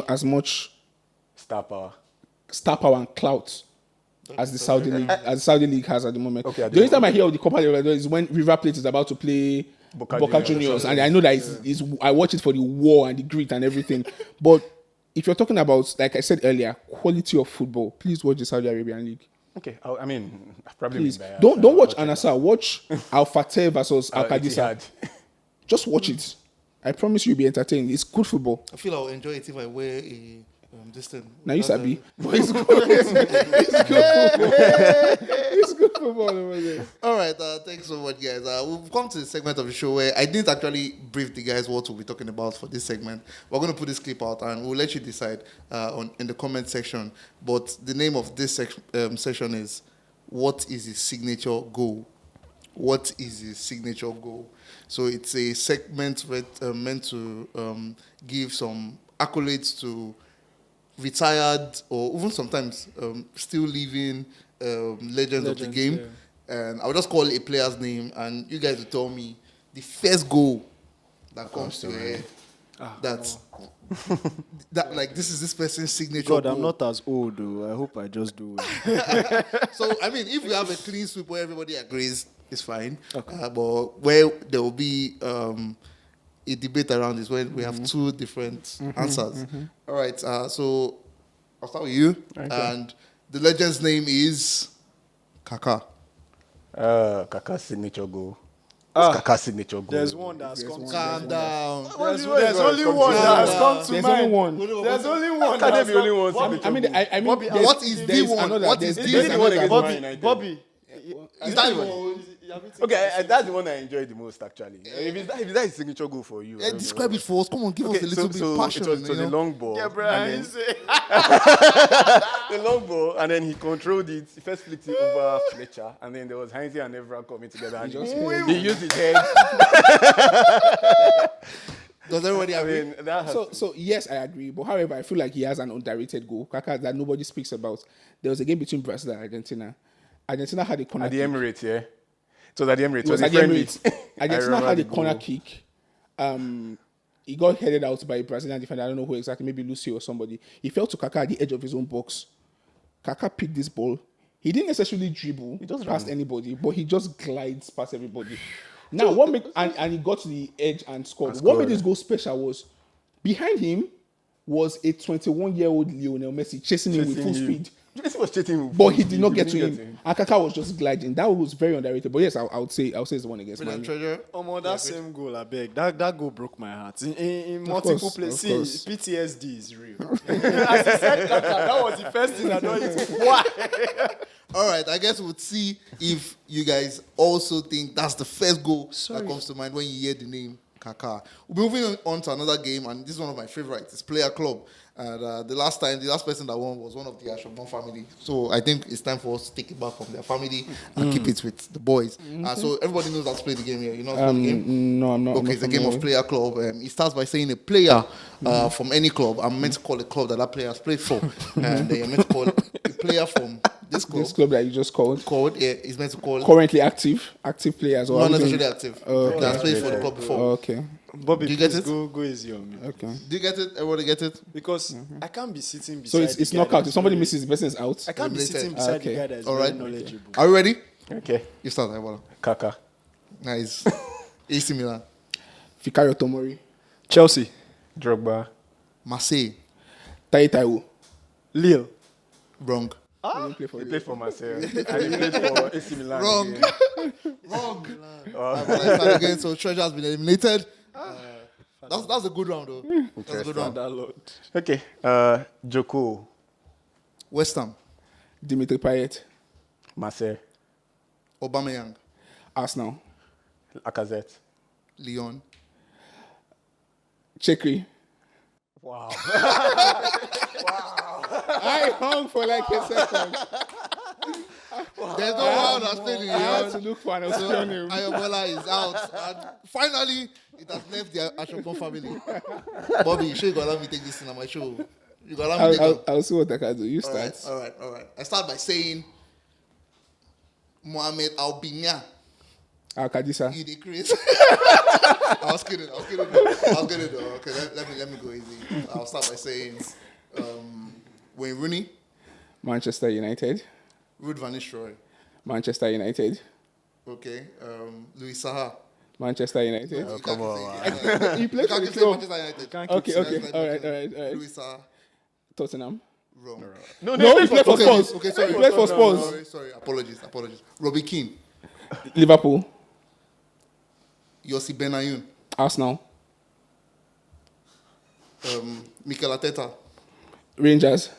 as much star power and clout as the Saudi League has at the moment. Okay, the only time I hear of the Copa Libertadores is when River Plate is about to play Boca Juniors, and I know that I watch it for the war and the grit and everything, but if you're talking about, like I said earlier, quality of football, please watch the Saudi Arabian League. Okay, I've probably please been biased. don't watch Al-Nassr. Watch Al Fateh versus Al Qadisiyah. Just watch it. I promise you'll be entertained. It's good football. I feel I'll enjoy it if I wear this thing. Now you sabi, but it's good. It's good football. It's good football over there. All right, thanks so much, guys. We've come to the segment of the show where I didn't actually brief the guys what we'll be talking about for this segment. We're going to put this clip out and we'll let you decide in the comment section. But the name of this session is, what is his signature goal? What is his signature goal? So it's a segment meant to give some accolades to retired or even sometimes still living legends of the game. Yeah. And I'll just call a player's name and you guys will tell me the first goal that comes to your head. That like this person's signature God, goal. I'm not as old though. I hope I just do it. So I mean, if we have a clean sweep where everybody agrees, it's fine. Okay. But where there will be a debate around is when we have two different answers. All right, so I'll start with you. Okay. And the legend's name is Kaká. Kaká's signature goal. Kaká's signature goal. There's one that's come to Calm down. There's only one that has come to There's mind. only one. There's only one. Can there be only one? I mean, Bobby, what is the one? What is the one against Man Bobby? United? Bobby. Is that one? Okay, that's the one I enjoyed the most actually. If that is signature goal for you, describe it for us. Come on, give us a little bit of passion. It was the long ball. Yeah, bro. The long ball, and then he controlled it. He first flicked it over Fletcher, and then there was Heinze and Evra coming together. And he used his head. Does everybody agree? So yes, I agree. But however, I feel like he has an underrated goal, Kaká, that nobody speaks about. There was a game between Brazil and Argentina. Argentina had a corner at the kick. Emirates, yeah. So at the Emirates, It was at the Emirates. Argentina had a corner kick. He got headed out by a Brazilian defender. I don't know who exactly, maybe Lucio or somebody. He fell to Kaká at the edge of his own box. Kaká picked this ball. He didn't necessarily dribble does past run. anybody, but he just glides past everybody. Now, what made and he got to the edge and scored. What made this goal special was behind him was a 21-year-old Lionel Messi chasing him with full speed. Messi was chasing him, But he did not get to him. And Kaká was just gliding. That was very underrated. But yes, I would say it's the one against Brilliant Miami. treasure. That same goal, I beg. That goal broke my heart. In multiple course, places. of course. PTSD is real. As he said, that was the first thing I noticed. Why? All right, I guess we'll see if you guys also think that's the first goal that comes to mind when you hear the name Kaká. We're moving on to another game, and this is one of my favorites. It's Player Club. And the last person that won was one of the Ashobon family. So I think it's time for us to take it back from their family and keep it with the boys. So everybody knows how to play the game here. You know how to play the game? No, I'm not. Okay, it's a game of Player Club. It starts by saying a player from any club. I'm meant to call a club that player has played for. And you're meant to call a player from this club. This club that you just called. He's meant to call. Currently active players. Or Not everything? necessarily active. Okay. That's played for the club before. Okay. Bobby, Do you get please it? Go easy on me. Okay. Do you get it? Everybody get it? Because I can't be sitting beside So it's the guy knockout. that's If somebody very- misses, the person is out. I can't be Eliminated. sitting beside Okay. the guy that is All very right. knowledgeable. Are you ready? Okay. You start, Ebola. Kaká. Nice. AC Milan. Fikayo Tomori. Chelsea. Drogba. Marseille. Tai Taiwo. Lille. Wrong. He play for He you. played for Marseille. And he played for AC Milan. Wrong. again. Wrong. But I start again, so Treasure has been eliminated. That's a good round, though. That's a good round. Okay. Joko. West Ham. Dimitri Payet. Marseille. Aubameyang. Arsenal. Lacazette. Lyon. Chekri. Wow. I hung for like a second. There's no one that's played in I had to Lyon. look for an obscure name. Ayobola is out. And finally, it has left the Ashokon family. Bobby, you sure you gonna let me take this thing on my show? You gonna let me take it? I'll see what I can do. You All start. right. I start by saying Mohamed Aubameyang. Kadisa. You decrease. I was kidding though. Okay, let me go easy. I'll start by saying Wayne Rooney, Manchester United. Ruud van Nistelrooy. Manchester United. Okay, Louis Saha. Manchester United. You come can't on, say United. He You played for can't the say club. Manchester United. Okay. All right. Louis Saha. Tottenham. Wrong. No, he played for Spurs. Okay, sorry. He played for Spurs. Sorry. Apologies. Robbie Keane. Liverpool. Yossi Benayoun. Arsenal. Mikel Arteta. Rangers.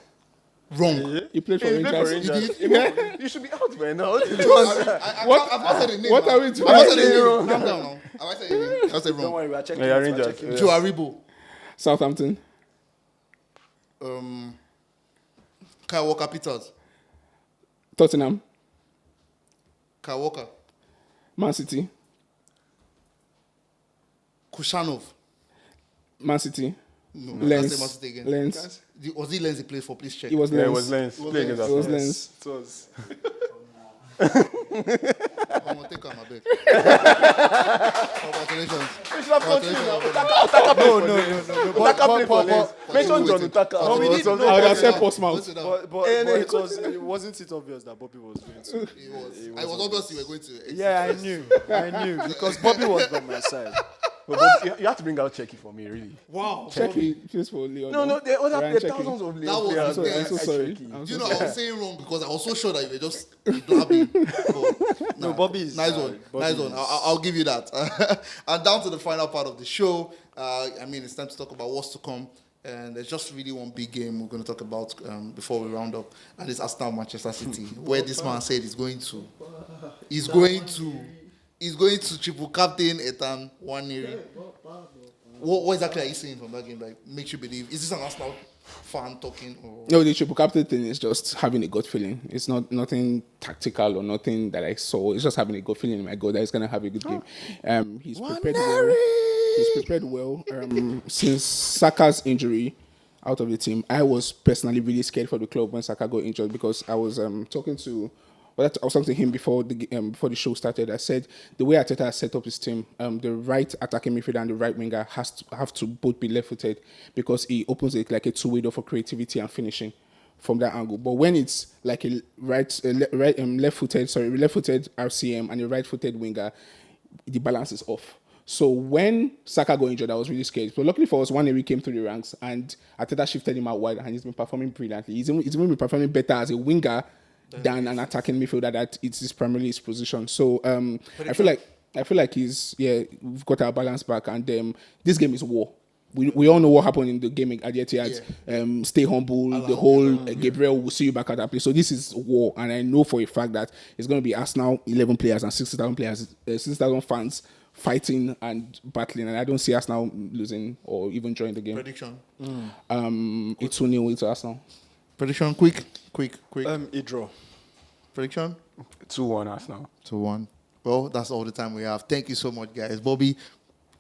Wrong. He played for He played for Rangers. Rangers. You should be out by now. I've not said the name. What man. are we doing? I've not said the name. Calm down now. Have I said the name? I said Don't wrong. worry, we are checking. Yeah, it, we are Rangers. checking it. Joe Aribo. Southampton. Kyle Walker Peters. Tottenham. Kyle Walker. Man City. Kushanov. Man City. No, I can't say Man Lens. City again. Lens. Was he Lens he played for? Please check. It was Yeah, it Lens. was Lens. Play against It was Arsenal. Lens. It was. I'm gonna take him, I beg. Congratulations. You should have continued now. No. Utaka played for Lens. Mention John Utaka. But we did- I would have said Portsmouth. Wait till now. But it wasn't it obvious that Bobby was going to. I was obvious you were going to. Yeah, I knew because Bobby was by my side. But you have to bring out Checky for me, really. Wow. Checky plays for Leon. No, there are Ryan Checky. thousands of That was players. the I'm so best. sorry. You know, I was saying wrong because I was so sure that you were just blabbing. But, No, Bobby is nice nice. one. Nice one. I'll give you that. And down to the final part of the show. It's time to talk about what's to come. And there's just really one big game we're going to talk about before we round up. And it's Arsenal Manchester City, where this man said he's going to triple captain Ethan Nwaneri. What exactly are you saying from that game? Like, makes you believe? Is this an Arsenal fan talking? Or? No, the triple captain thing is just having a gut feeling. It's not nothing tactical or nothing that I saw. It's just having a gut feeling in my gut that he's gonna have a good game. He's prepared well. He's prepared well. Since Saka's injury out of the team, I was personally really scared for the club when Saka got injured because I was talking to him before the show started. I said the way Arteta has set up his team, the right attacking midfielder and the right winger have to both be left-footed because he opens it like a two-way door for creativity and finishing from that angle. But when it's like a left-footed RCM and a right-footed winger, the balance is off. So when Saka got injured, I was really scared. But luckily for us, Waneri came through the ranks and Arteta shifted him out wide, and he's been performing brilliantly. He's even been performing better as a winger than an attacking midfielder that it's primarily his position. So I feel like we've got our balance back, and this game is war. We all know what happened in the game at the Etihad. Stay humble. The whole Gabriel will see you back at that place. So this is war, and I know for a fact that it's going to be Arsenal 11 players and 60,000 players, 60,000 fans fighting and battling, and I don't see Arsenal losing or even joining the game. Prediction. It's 2-0 to Arsenal. Prediction. Quick. A draw. Prediction. 2-1 Arsenal. 2-1. Well, that's all the time we have. Thank you so much, guys. Bobby,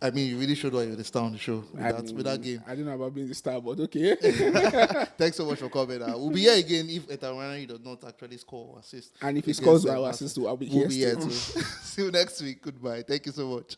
I mean, you really showed why you're the star on the show with that game. I don't know about being the star, but okay. Thanks so much for coming. We'll be here again if Etawanari does not actually score or assist. And if he scores, I'll assist too. I'll be here. We'll be here too. See you next week. Goodbye. Thank you so much.